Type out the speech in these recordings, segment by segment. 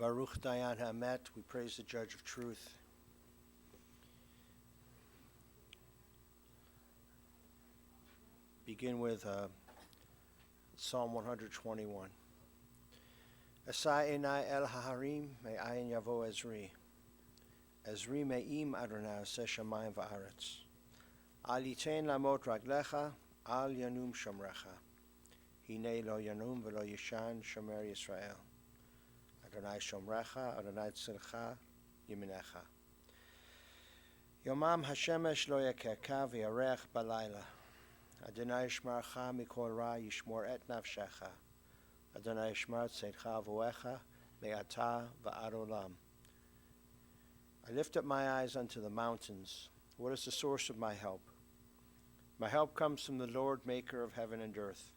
Baruch Dayan HaEmet, we praise the Judge of Truth. Begin with Psalm 121. Asai enai el haharim me'ayin yavo Ezri. Ezri me'im Adonai aseh shamayim va'aretz. Al yitain lamot raglecha, al yanum shomrecha. Hinei lo yanum velo yishan shomer Yisrael. Adonai shomrecha, Adonai tzilcha, yiminecha. Yomam hashemesh lo yakeka v'yarech balayla. Adonai yishmarcha mikol ra yishmor et nafshecha. Adonai yishmar tzedcha v'oecha me'ata v'ad olam. I lift up my eyes unto the mountains. What is the source of my help? My help comes from the Lord, maker of heaven and earth.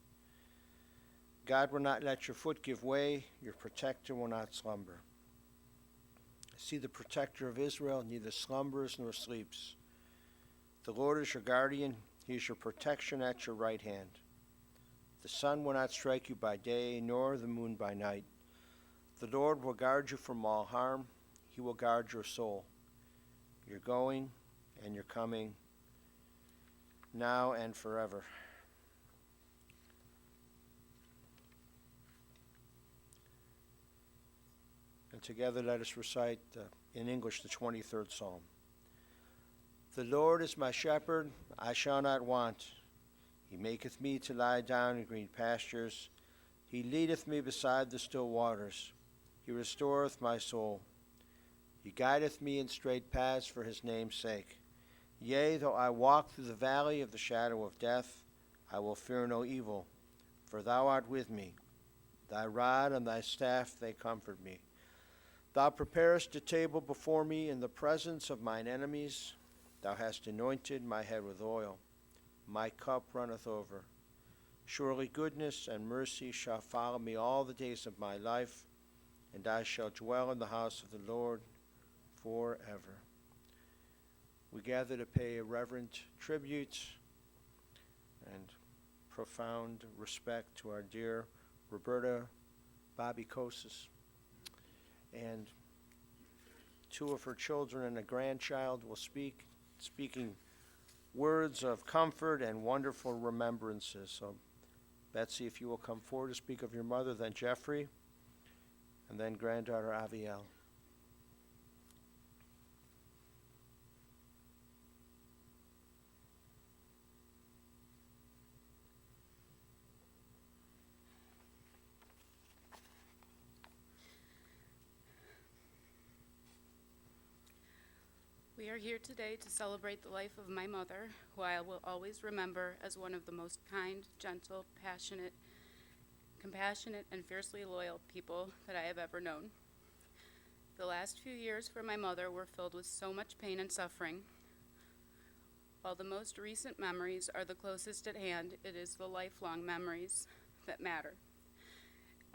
God will not let your foot give way, your protector will not slumber. See, the protector of Israel neither slumbers nor sleeps. The Lord is your guardian, he is your protection at your right hand. The sun will not strike you by day, nor the moon by night. The Lord will guard you from all harm, he will guard your soul. You're going and you're coming, now and forever. And together let us recite in English the 23rd Psalm. The Lord is my shepherd, I shall not want. He maketh me to lie down in green pastures. He leadeth me beside the still waters. He restoreth my soul. He guideth me in straight paths for his name's sake. Yea, though I walk through the valley of the shadow of death, I will fear no evil, for thou art with me. Thy rod and thy staff, they comfort me. Thou preparest a table before me in the presence of mine enemies. Thou hast anointed my head with oil. My cup runneth over. Surely goodness and mercy shall follow me all the days of my life, and I shall dwell in the house of the Lord forever. We gather to pay a reverent tribute and profound respect to our dear Roberta Koses. And two of her children and a grandchild will speaking words of comfort and wonderful remembrances. So, Betsy, if you will come forward to speak of your mother, then Jeffrey, and then granddaughter Aviel. We are here today to celebrate the life of my mother, who I will always remember as one of the most kind, gentle, compassionate, and fiercely loyal people that I have ever known. The last few years for my mother were filled with so much pain and suffering. While the most recent memories are the closest at hand, it is the lifelong memories that matter.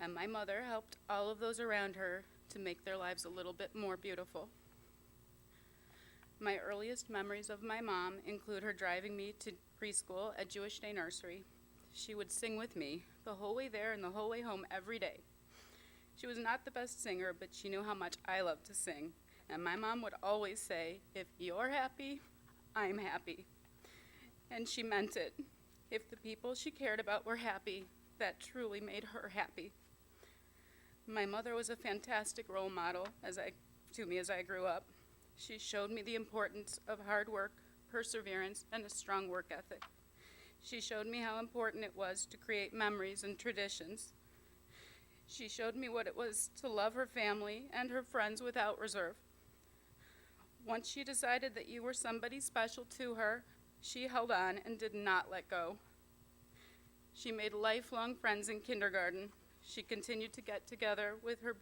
And my mother helped all of those around her to make their lives a little bit more beautiful. My earliest memories of my mom include her driving me to preschool at Jewish Day Nursery. She would sing with me the whole way there and the whole way home every day. She was not the best singer, but she knew how much I loved to sing. And my mom would always say, if you're happy, I'm happy. And she meant it. If the people she cared about were happy, that truly made her happy. My mother was a fantastic role model to me as I grew up. She showed me the importance of hard work, perseverance, and a strong work ethic. She showed me how important it was to create memories and traditions. She showed me what it was to love her family and her friends without reserve. Once she decided that you were somebody special to her, she held on and did not let go. She made lifelong friends in kindergarten. She continued to get together with her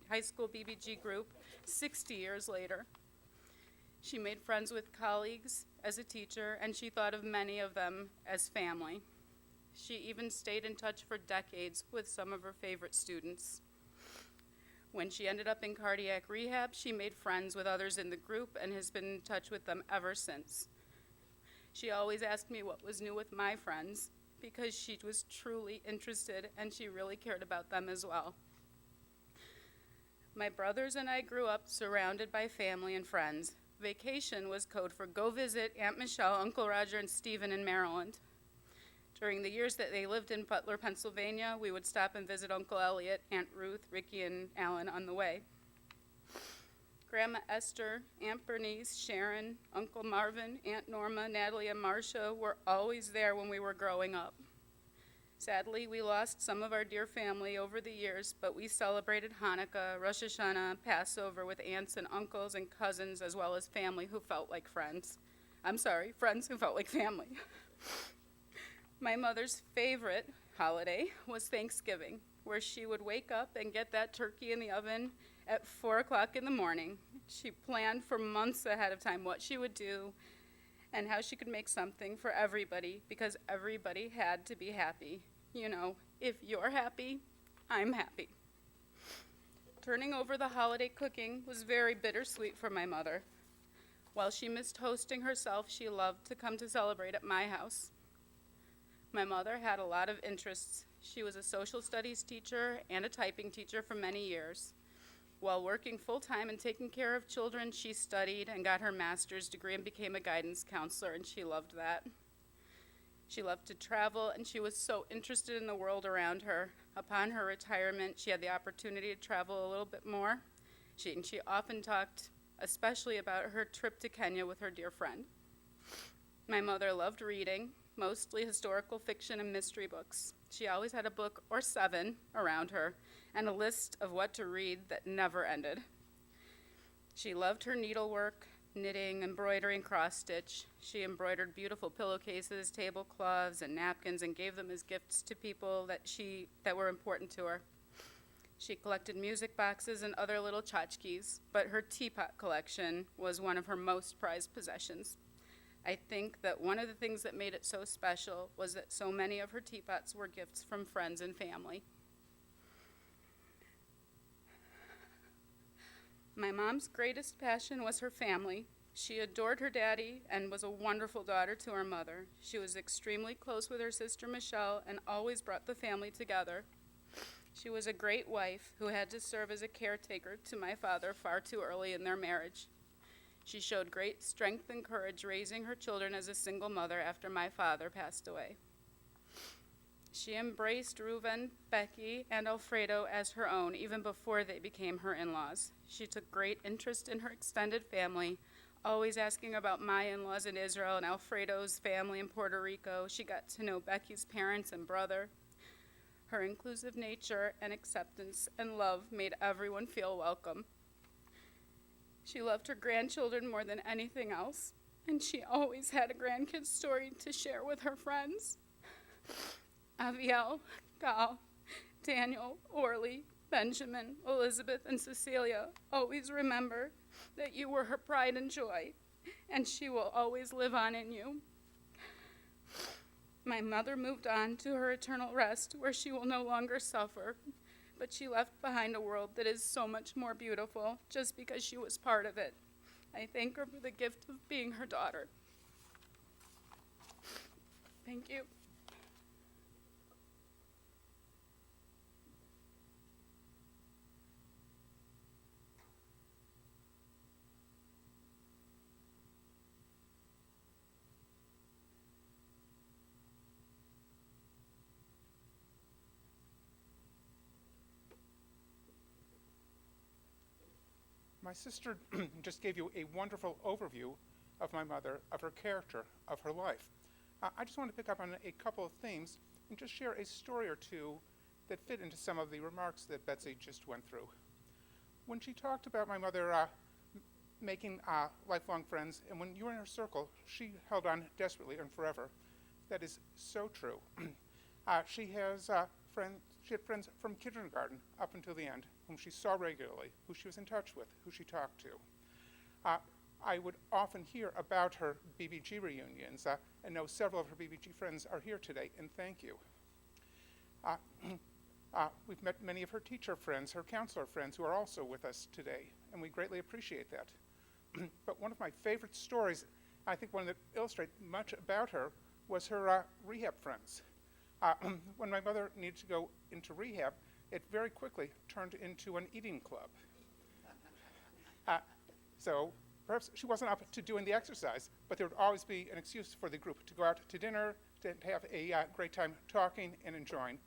high school BBG group 60 years later. She made friends with colleagues as a teacher, and she thought of many of them as family. She even stayed in touch for decades with some of her favorite students. When she ended up in cardiac rehab, she made friends with others in the group and has been in touch with them ever since. She always asked me what was new with my friends because she was truly interested and she really cared about them as well. My brothers and I grew up surrounded by family and friends. Vacation was code for go visit Aunt Michelle, Uncle Roger, and Stephen in Maryland. During the years that they lived in Butler, Pennsylvania, we would stop and visit Uncle Elliot, Aunt Ruth, Ricky, and Alan on the way. Grandma Esther, Aunt Bernice, Sharon, Uncle Marvin, Aunt Norma, Natalie, and Marcia were always there when we were growing up. Sadly, we lost some of our dear family over the years, but we celebrated Hanukkah, Rosh Hashanah, Passover with aunts and uncles and cousins, as well as family who felt like friends. Friends who felt like family. My mother's favorite holiday was Thanksgiving, where she would wake up and get that turkey in the oven at 4 o'clock in the morning. She planned for months ahead of time what she would do and how she could make something for everybody, because everybody had to be happy. You know, if you're happy, I'm happy. Turning over the holiday cooking was very bittersweet for my mother. While she missed hosting herself, she loved to come to celebrate at my house. My mother had a lot of interests. She was a social studies teacher and a typing teacher for many years. While working full-time and taking care of children, she studied and got her master's degree and became a guidance counselor, and she loved that. She loved to travel, and she was so interested in the world around her. Upon her retirement, she had the opportunity to travel a little bit more. She often talked, especially about her trip to Kenya with her dear friend. My mother loved reading, mostly historical fiction and mystery books. She always had a book or 7 around her and a list of what to read that never ended. She loved her needlework, knitting, embroidery, and cross-stitch. She embroidered beautiful pillowcases, tablecloths, and napkins and gave them as gifts to people that were important to her. She collected music boxes and other little tchotchkes, but her teapot collection was one of her most prized possessions. I think that one of the things that made it so special was that so many of her teapots were gifts from friends and family. My mom's greatest passion was her family. She adored her daddy and was a wonderful daughter to her mother. She was extremely close with her sister Michelle and always brought the family together. She was a great wife who had to serve as a caretaker to my father far too early in their marriage. She showed great strength and courage raising her children as a single mother after my father passed away. She embraced Reuven, Becky, and Alfredo as her own even before they became her in-laws. She took great interest in her extended family, always asking about my in-laws in Israel and Alfredo's family in Puerto Rico. She got to know Becky's parents and brother. Her inclusive nature and acceptance and love made everyone feel welcome. She loved her grandchildren more than anything else, and she always had a grandkid story to share with her friends. Aviel, Gal, Daniel, Orly, Benjamin, Elizabeth, and Cecilia always remember that you were her pride and joy, and she will always live on in you. My mother moved on to her eternal rest, where she will no longer suffer, but she left behind a world that is so much more beautiful just because she was part of it. I thank her for the gift of being her daughter. Thank you. My sister just gave you a wonderful overview of my mother, of her character, of her life. I just want to pick up on a couple of themes and just share a story or two that fit into some of the remarks that Betsy just went through. When she talked about my mother making lifelong friends, and when you were in her circle, she held on desperately and forever. That is so true. She had friends from kindergarten up until the end, whom she saw regularly, who she was in touch with, who she talked to. I would often hear about her BBG reunions, and know several of her BBG friends are here today, and thank you. We've met many of her teacher friends, her counselor friends, who are also with us today, and we greatly appreciate that. But one of my favorite stories, I think one that illustrates much about her, was her rehab friends. When my mother needed to go into rehab, it very quickly turned into an eating club. So perhaps she wasn't up to doing the exercise, but there would always be an excuse for the group to go out to dinner, to have a great time talking and enjoying.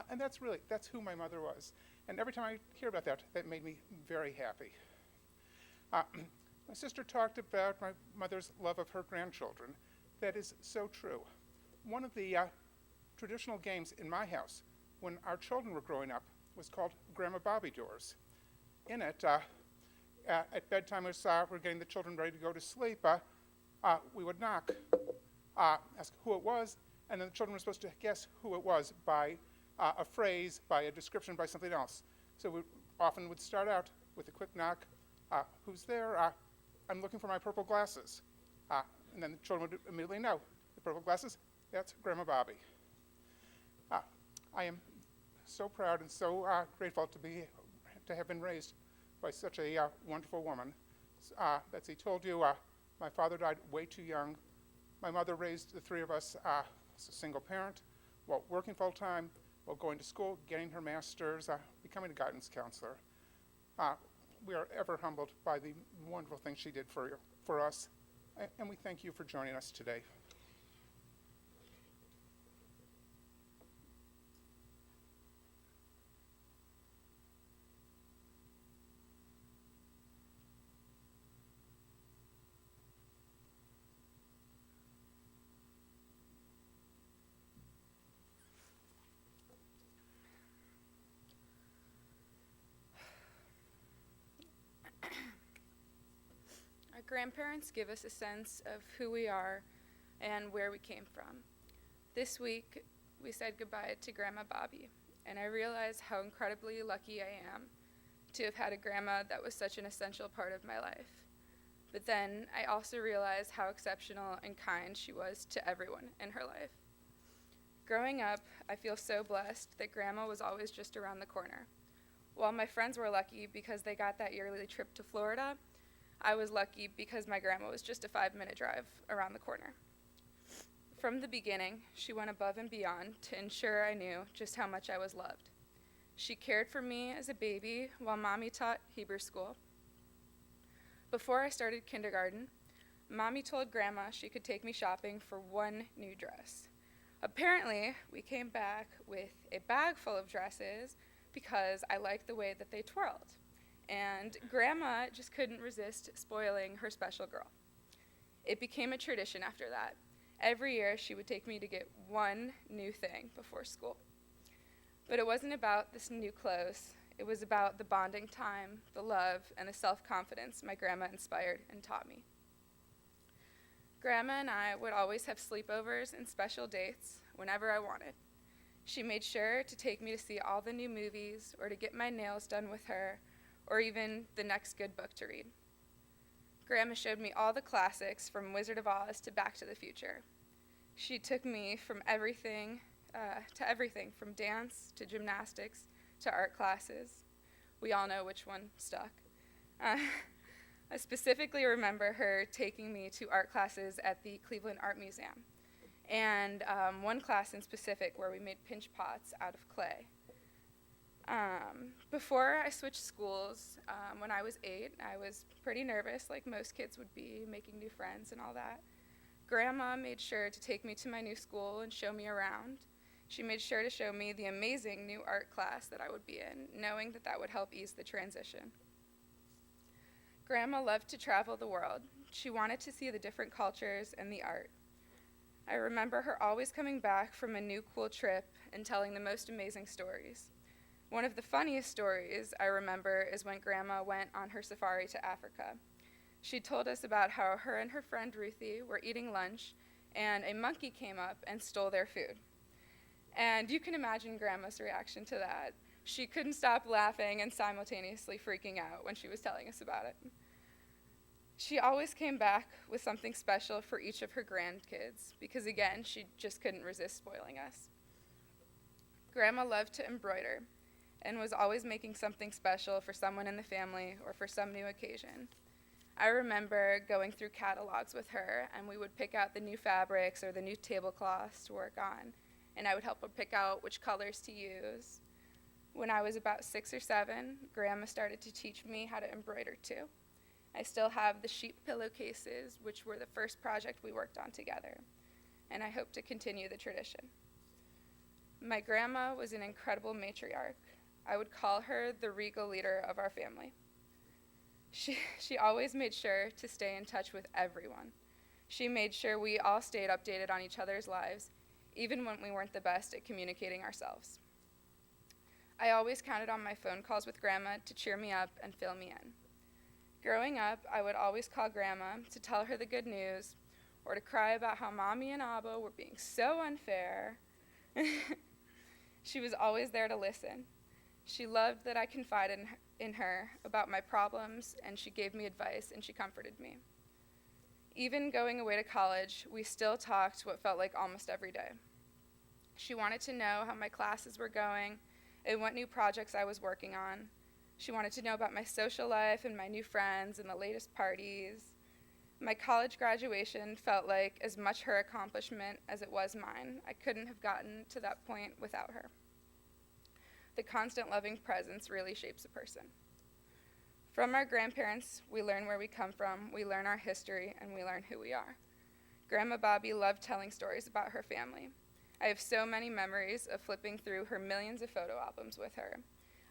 And that's who my mother was. And every time I hear about that, that made me very happy. My sister talked about my mother's love of her grandchildren. That is so true. One of the traditional games in my house when our children were growing up was called Grandma Bobby Doors. In it, at bedtime, as we're getting the children ready to go to sleep, we would knock, ask who it was, and then the children were supposed to guess who it was by a phrase, by a description, by something else. So we often would start out with a quick knock. Who's there? I'm looking for my purple glasses. And then the children would immediately know. The purple glasses, that's Grandma Bobby. I am so proud and so grateful to have been raised by such a wonderful woman. Betsy told you, my father died way too young. My mother raised the three of us as a single parent, while working full-time, while going to school, getting her master's, becoming a guidance counselor. We are ever humbled by the wonderful things she did for us, and we thank you for joining us today. Our grandparents give us a sense of who we are and where we came from. This week, we said goodbye to Grandma Bobby, and I realized how incredibly lucky I am to have had a grandma that was such an essential part of my life. But then I also realized how exceptional and kind she was to everyone in her life. Growing up, I feel so blessed that Grandma was always just around the corner. While my friends were lucky because they got that yearly trip to Florida, I was lucky because my grandma was just a 5-minute drive around the corner. From the beginning, she went above and beyond to ensure I knew just how much I was loved. She cared for me as a baby while Mommy taught Hebrew school. Before I started kindergarten, Mommy told Grandma she could take me shopping for one new dress. Apparently, we came back with a bag full of dresses because I liked the way that they twirled. And Grandma just couldn't resist spoiling her special girl. It became a tradition after that. Every year, she would take me to get one new thing before school. But it wasn't about this new clothes. It was about the bonding time, the love, and the self-confidence my grandma inspired and taught me. Grandma and I would always have sleepovers and special dates whenever I wanted. She made sure to take me to see all the new movies or to get my nails done with her, or even the next good book to read. Grandma showed me all the classics from Wizard of Oz to Back to the Future. She took me from everything to everything, from dance to gymnastics to art classes. We all know which one stuck. I specifically remember her taking me to art classes at the Cleveland Art Museum, and one class in specific where we made pinch pots out of clay. Before I switched schools, when I was 8, I was pretty nervous, like most kids would be, making new friends and all that. Grandma made sure to take me to my new school and show me around. She made sure to show me the amazing new art class that I would be in, knowing that that would help ease the transition. Grandma loved to travel the world. She wanted to see the different cultures and the art. I remember her always coming back from a new cool trip and telling the most amazing stories. One of the funniest stories I remember is when Grandma went on her safari to Africa. She told us about how her and her friend Ruthie were eating lunch, and a monkey came up and stole their food. And you can imagine Grandma's reaction to that. She couldn't stop laughing and simultaneously freaking out when she was telling us about it. She always came back with something special for each of her grandkids, because again, she just couldn't resist spoiling us. Grandma loved to embroider, and was always making something special for someone in the family or for some new occasion. I remember going through catalogs with her, and we would pick out the new fabrics or the new tablecloths to work on, and I would help her pick out which colors to use. When I was about 6 or 7, Grandma started to teach me how to embroider too. I still have the sheep pillowcases, which were the first project we worked on together, and I hope to continue the tradition. My grandma was an incredible matriarch. I would call her the regal leader of our family. She always made sure to stay in touch with everyone. She made sure we all stayed updated on each other's lives, even when we weren't the best at communicating ourselves. I always counted on my phone calls with Grandma to cheer me up and fill me in. Growing up, I would always call Grandma to tell her the good news or to cry about how Mommy and Abba were being so unfair. She was always there to listen. She loved that I confided in her about my problems, and she gave me advice and she comforted me. Even going away to college, we still talked what felt like almost every day. She wanted to know how my classes were going and what new projects I was working on. She wanted to know about my social life and my new friends and the latest parties. My college graduation felt like as much her accomplishment as it was mine. I couldn't have gotten to that point without her. The constant loving presence really shapes a person. From our grandparents, we learn where we come from, we learn our history, and we learn who we are. Grandma Bobby loved telling stories about her family. I have so many memories of flipping through her millions of photo albums with her.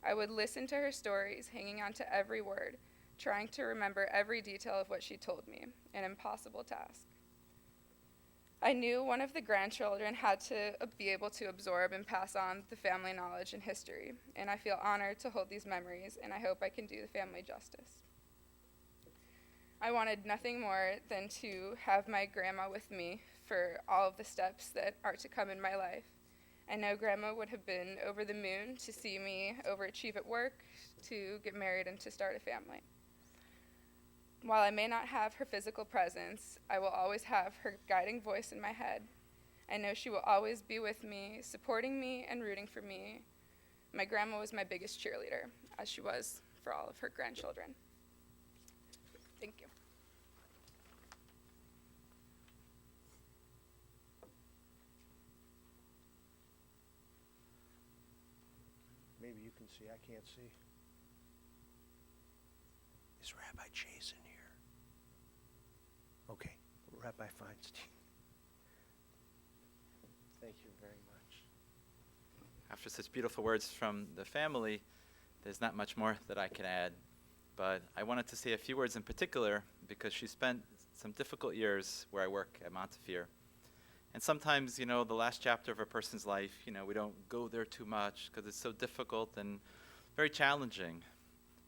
I would listen to her stories, hanging on to every word, trying to remember every detail of what she told me, an impossible task. I knew one of the grandchildren had to be able to absorb and pass on the family knowledge and history, and I feel honored to hold these memories, and I hope I can do the family justice. I wanted nothing more than to have my grandma with me for all of the steps that are to come in my life. I know Grandma would have been over the moon to see me overachieve at work, to get married, and to start a family. While I may not have her physical presence, I will always have her guiding voice in my head. I know she will always be with me, supporting me and rooting for me. My grandma was my biggest cheerleader, as she was for all of her grandchildren. Thank you. Maybe you can see. I can't see. Is Rabbi Chase in here? Okay, Rabbi Feinstein. Thank you very much. After such beautiful words from the family, there's not much more that I can add. But I wanted to say a few words in particular because she spent some difficult years where I work at Montefiore. And sometimes, the last chapter of a person's life, we don't go there too much because it's so difficult and very challenging.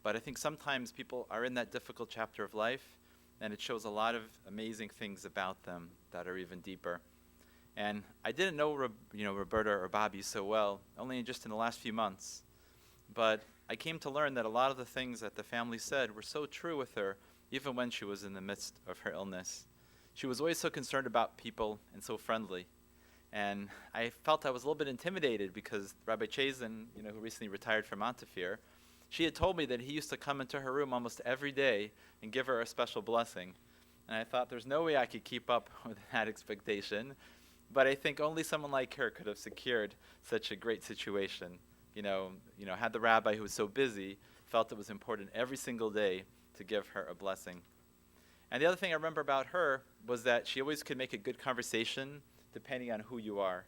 But I think sometimes people are in that difficult chapter of life, and it shows a lot of amazing things about them that are even deeper. And I didn't know, Roberta or Bobby so well, only just in the last few months. But I came to learn that a lot of the things that the family said were so true with her, even when she was in the midst of her illness. She was always so concerned about people and so friendly. And I felt I was a little bit intimidated because Rabbi Chazen, who recently retired from Montefiore, she had told me that he used to come into her room almost every day and give her a special blessing. And I thought there's no way I could keep up with that expectation. But I think only someone like her could have secured such a great situation. Had the rabbi who was so busy felt it was important every single day to give her a blessing. And the other thing I remember about her was that she always could make a good conversation depending on who you are.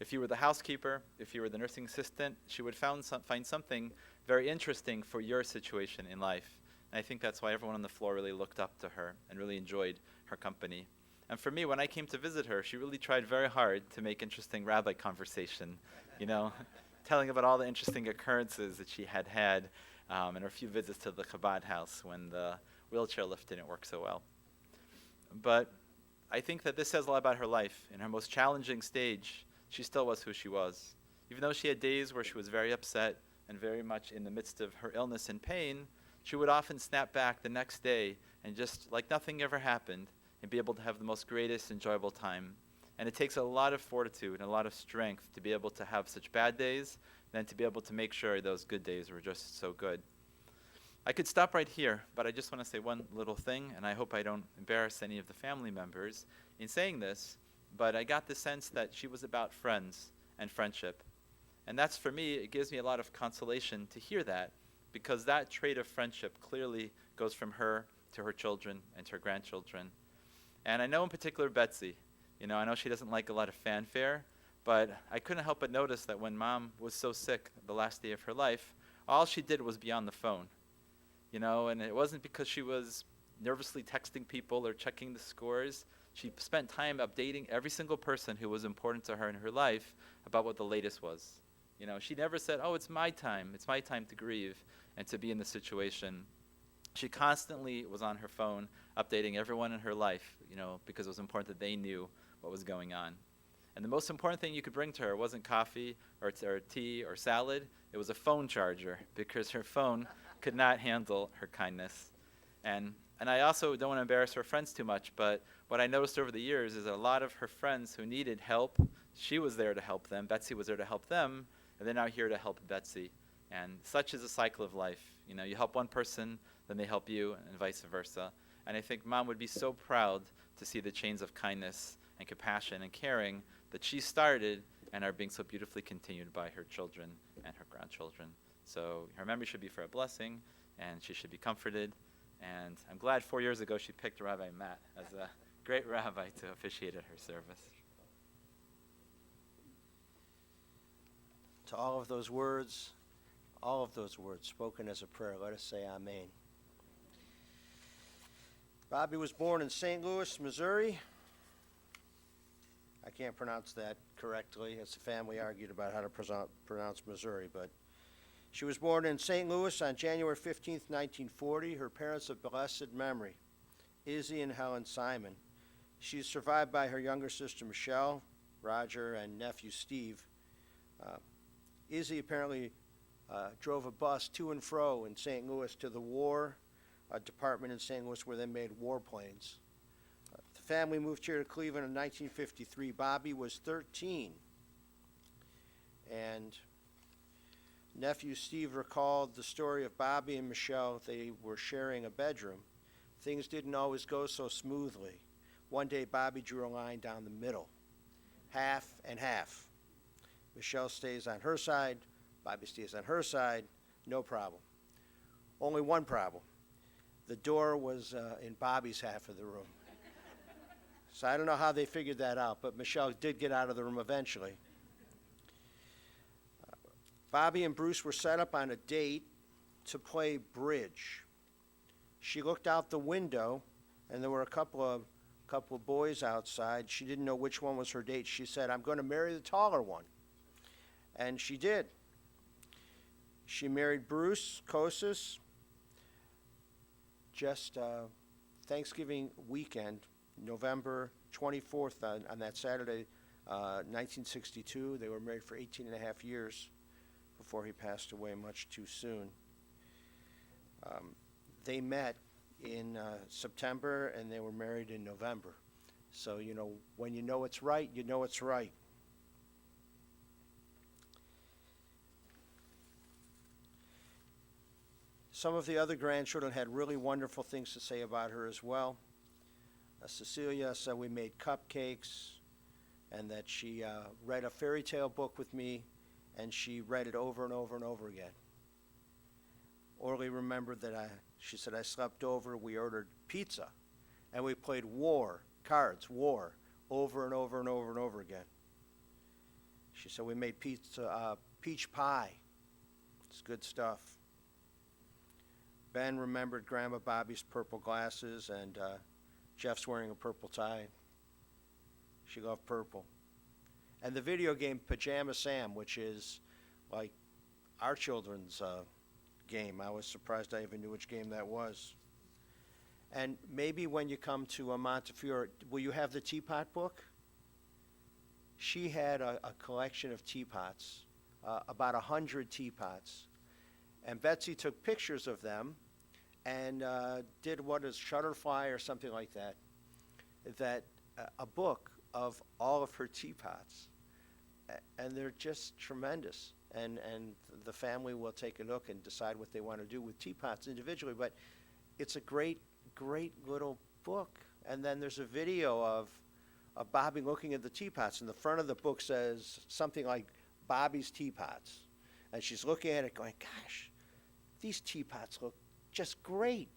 If you were the housekeeper, if you were the nursing assistant, she would find something very interesting for your situation in life. And I think that's why everyone on the floor really looked up to her and really enjoyed her company. And for me, when I came to visit her, she really tried very hard to make interesting rabbi conversation, telling about all the interesting occurrences that she had had in her few visits to the Chabad house when the wheelchair lift didn't work so well. But I think that this says a lot about her life. In her most challenging stage, she still was who she was. Even though she had days where she was very upset and very much in the midst of her illness and pain, she would often snap back the next day and just like nothing ever happened and be able to have the most greatest enjoyable time. And it takes a lot of fortitude and a lot of strength to be able to have such bad days, then to be able to make sure those good days were just so good. I could stop right here, but I just want to say one little thing, and I hope I don't embarrass any of the family members in saying this, but I got the sense that she was about friends and friendship. And that's, for me, it gives me a lot of consolation to hear that, because that trait of friendship clearly goes from her to her children and to her grandchildren. And I know in particular Betsy. You know, I know she doesn't like a lot of fanfare, but I couldn't help but notice that when Mom was so sick the last day of her life, all she did was be on the phone. You know, and it wasn't because she was nervously texting people or checking the scores. She spent time updating every single person who was important to her in her life about what the latest was. You know, she never said, oh, it's my time to grieve and to be in the situation. She constantly was on her phone updating everyone in her life, you know, because it was important that they knew what was going on. And the most important thing you could bring to her wasn't coffee or tea or salad. It was a phone charger, because her phone could not handle her kindness. And I also don't want to embarrass her friends too much, but what I noticed over the years is that a lot of her friends who needed help, she was there to help them. Betsy was there to help them, and they're now here to help Betsy. And such is a cycle of life. You know, you help one person, then they help you, and vice versa. And I think Mom would be so proud to see the chains of kindness and compassion and caring that she started and are being so beautifully continued by her children and her grandchildren. So her memory should be for a blessing, and she should be comforted. And I'm glad 4 years ago she picked Rabbi Matt as a great rabbi to officiate at her service. To all of those words spoken as a prayer, let us say amen. Bobby was born in St. Louis, Missouri. I can't pronounce that correctly, as the family argued about how to pronounce Missouri, but she was born in St. Louis on January 15th, 1940. Her parents of blessed memory, Izzy and Helen Simon. She is survived by her younger sister Michelle, Roger, and nephew Steve. Izzy apparently drove a bus to and fro in St. Louis to the War Department in St. Louis, where they made warplanes. The family moved here to Cleveland in 1953. Bobby was 13. And nephew Steve recalled the story of Bobby and Michelle. They were sharing a bedroom. Things didn't always go so smoothly. One day, Bobby drew a line down the middle, half and half. Michelle stays on her side, Bobby stays on her side, no problem. Only one problem. The door was in Bobby's half of the room. So I don't know how they figured that out, but Michelle did get out of the room eventually. Bobby and Bruce were set up on a date to play bridge. She looked out the window, and there were a couple of boys outside. She didn't know which one was her date. She said, "I'm going to marry the taller one." And she did. She married Bruce Koses just Thanksgiving weekend, November 24th, on that Saturday, 1962. They were married for 18 and a half years before he passed away much too soon. They met in September, and they were married in November. So, you know, when you know it's right, you know it's right. Some of the other grandchildren had really wonderful things to say about her as well. Cecilia said we made cupcakes, and that she read a fairy tale book with me, and she read it over and over and over again. Orly remembered that she said I slept over, we ordered pizza, and we played war, over and over and over and over again. She said we made peach pie. It's good stuff. Ben remembered Grandma Bobby's purple glasses, and Jeff's wearing a purple tie. She loved purple. And the video game Pajama Sam, which is like our children's game. I was surprised I even knew which game that was. And maybe when you come to Montefiore, will you have the teapot book? She had a collection of teapots, about 100 teapots. And Betsy took pictures of them and did what is Shutterfly or something like that, a book of all of her teapots. And they're just tremendous. And the family will take a look and decide what they want to do with teapots individually. But it's a great, great little book. And then there's a video of Bobby looking at the teapots. And the front of the book says something like Bobby's Teapots. And she's looking at it going, gosh, these teapots look just great.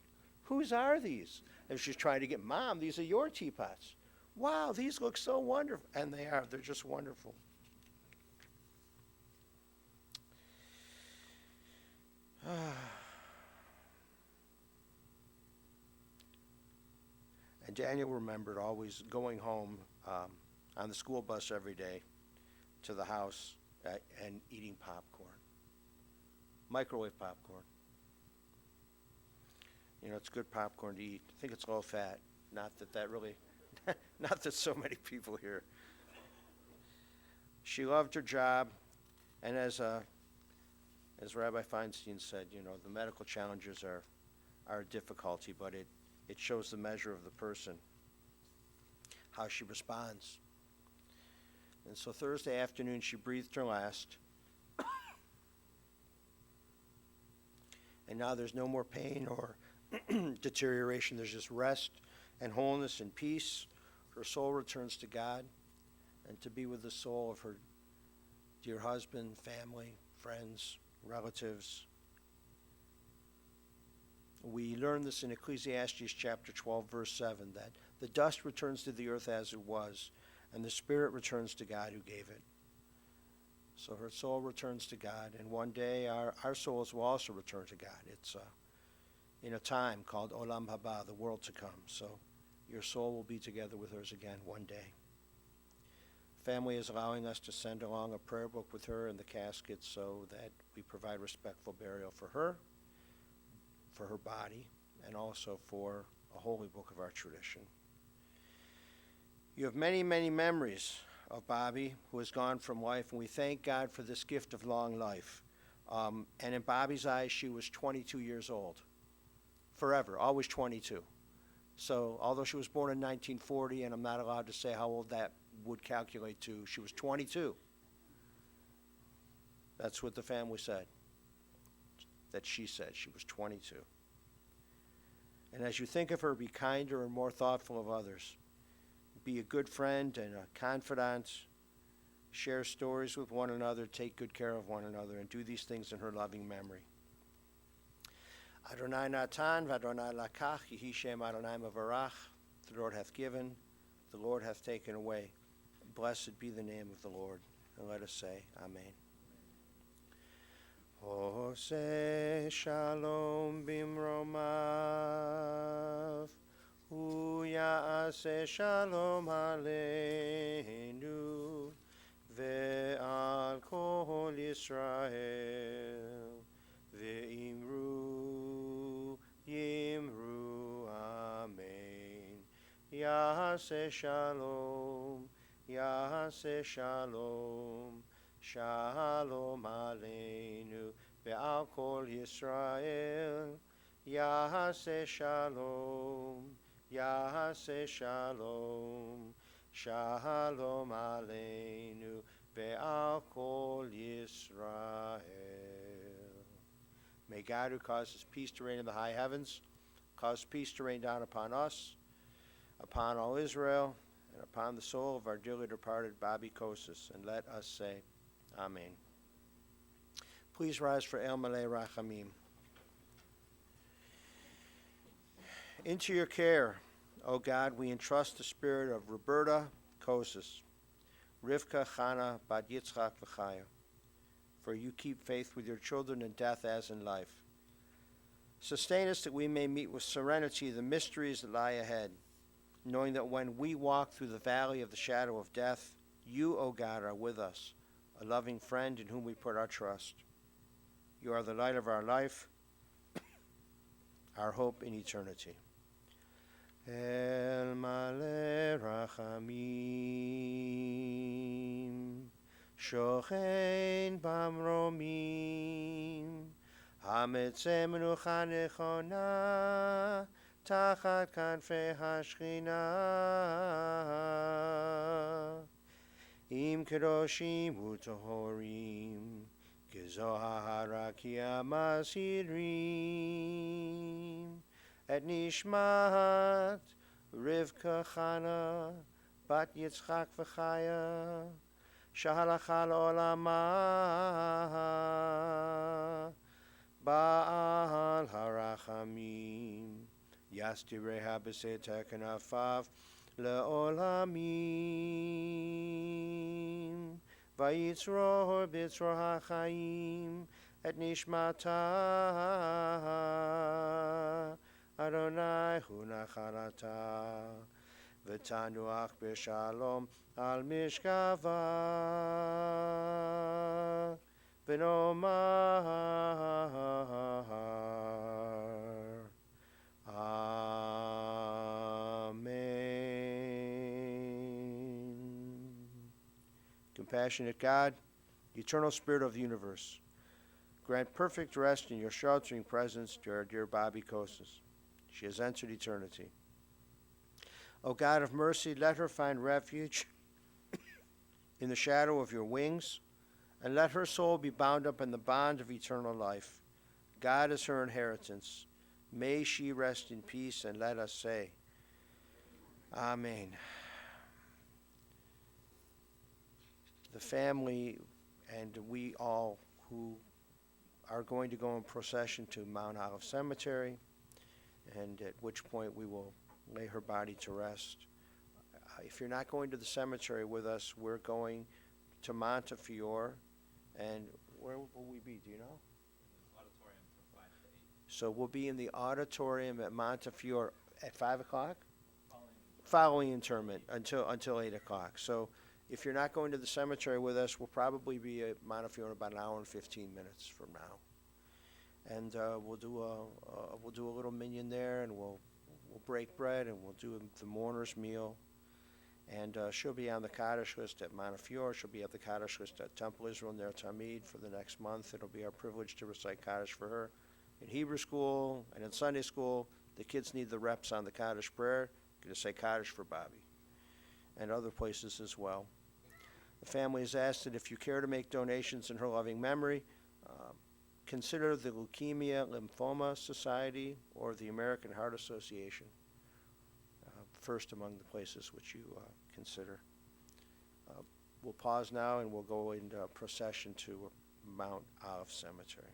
Whose are these? And she's trying to get, Mom, these are your teapots. Wow, these look so wonderful. And they are. They're just wonderful. And Daniel remembered always going home on the school bus every day to the house and eating popcorn, microwave popcorn. You know, it's good popcorn to eat. I think it's low fat. Not that really, not that so many people here. She loved her job, and as Rabbi Feinstein said, you know, the medical challenges are a difficulty, but it shows the measure of the person, how she responds. And so Thursday afternoon, she breathed her last. And now there's no more pain or deterioration. There's just rest and wholeness and peace. Her soul returns to God and to be with the soul of her dear husband, family, friends, relatives. We learn this in Ecclesiastes chapter 12, verse 7, that the dust returns to the earth as it was, and the spirit returns to God who gave it. So her soul returns to God, and one day our souls will also return to God. It's in a time called Olam Haba, the world to come. So your soul will be together with hers again one day. Family is allowing us to send along a prayer book with her in the casket so that we provide respectful burial for her body, and also for a holy book of our tradition. You have many, many memories of Bobby, who has gone from life, and we thank God for this gift of long life. And in Bobby's eyes, she was 22 years old. Forever, always 22. So although she was born in 1940, and I'm not allowed to say how old that would calculate to, she was 22. That's what the family said. That she said she was 22. And as you think of her, be kinder and more thoughtful of others. Be a good friend and a confidant. Share stories with one another. Take good care of one another. And do these things in her loving memory. Adonai natan v'Adonai lakach, Yehi Shem Adonai mevarach. The Lord hath given, the Lord hath taken away. Blessed be the name of the Lord. And let us say, Amen. Ose shalom bimromav, hu ya'aseh shalom aleinu, ve'al kol Yisrael, ve'imru yimru amen. Ya'aseh shalom, ya'aseh shalom, Shalom Aleinu ve'al kol Yisrael, Yahaseh Shalom, Yahaseh Shalom, Shalom Aleinu ve'al kol Yisrael. May God, who causes peace to reign in the high heavens, cause peace to rain down upon us, upon all Israel, and upon the soul of our dearly departed Bobby Koses, and let us say, Amen. Please rise for El Malei Rachamim. Into your care, O God, we entrust the spirit of Roberta Koses, Rivka Chana Bat Yitzchak V'Chaya, for you keep faith with your children in death as in life. Sustain us that we may meet with serenity the mysteries that lie ahead, knowing that when we walk through the valley of the shadow of death, you, O God, are with us, a loving friend in whom we put our trust. You are the light of our life, our hope in eternity. El Malei Rachamim, Shochein Bamromim, Hametzeh Menucha Nechona, Tachat Kanfei HaShechina, Im Kedoshim Utohorim, Gezohara Kiamasirim, Et Nishmat Rivka Chana Bat Yitzchak V'Chaya, Shahalacha L'Olama, Ba'al Harachamim, יסתיריה בסתר כנפיו לעולמים. ויצרור בצרור החיים את נשמתה. אדוני הוא נחלתה, ותנוח בשלום על משכבה. ונאמר Amen. Compassionate God, eternal Spirit of the universe, grant perfect rest in your sheltering presence to our dear Bobby Koses. She has entered eternity. O God of mercy, let her find refuge in the shadow of your wings, and let her soul be bound up in the bond of eternal life. God is her inheritance. May she rest in peace, and let us say, Amen. The family and we all who are going to go in procession to Mount Olive Cemetery, and at which point we will lay her body to rest. If you're not going to the cemetery with us, we're going to Montefiore, and where will we be, do you know? Auditorium from 5 to 8. So we'll be in the auditorium at Montefiore at 5 o'clock? Following interment until 8 o'clock. So if you're not going to the cemetery with us, we'll probably be at Montefiore in about an hour and 15 minutes from now. And we'll do a little minyan there, and we'll break bread, and we'll do the mourner's meal. And she'll be on the Kaddish list at Montefiore. She'll be at the Kaddish list at Temple Israel Ner Tamid for the next month. It'll be our privilege to recite Kaddish for her. In Hebrew school and in Sunday school, the kids need the reps on the Kaddish prayer. Going to say Kaddish for Bobby. And other places as well. The family has asked that if you care to make donations in her loving memory, consider the Leukemia Lymphoma Society or the American Heart Association, first among the places which you consider. We'll pause now and we'll go into procession to Mount Olive Cemetery.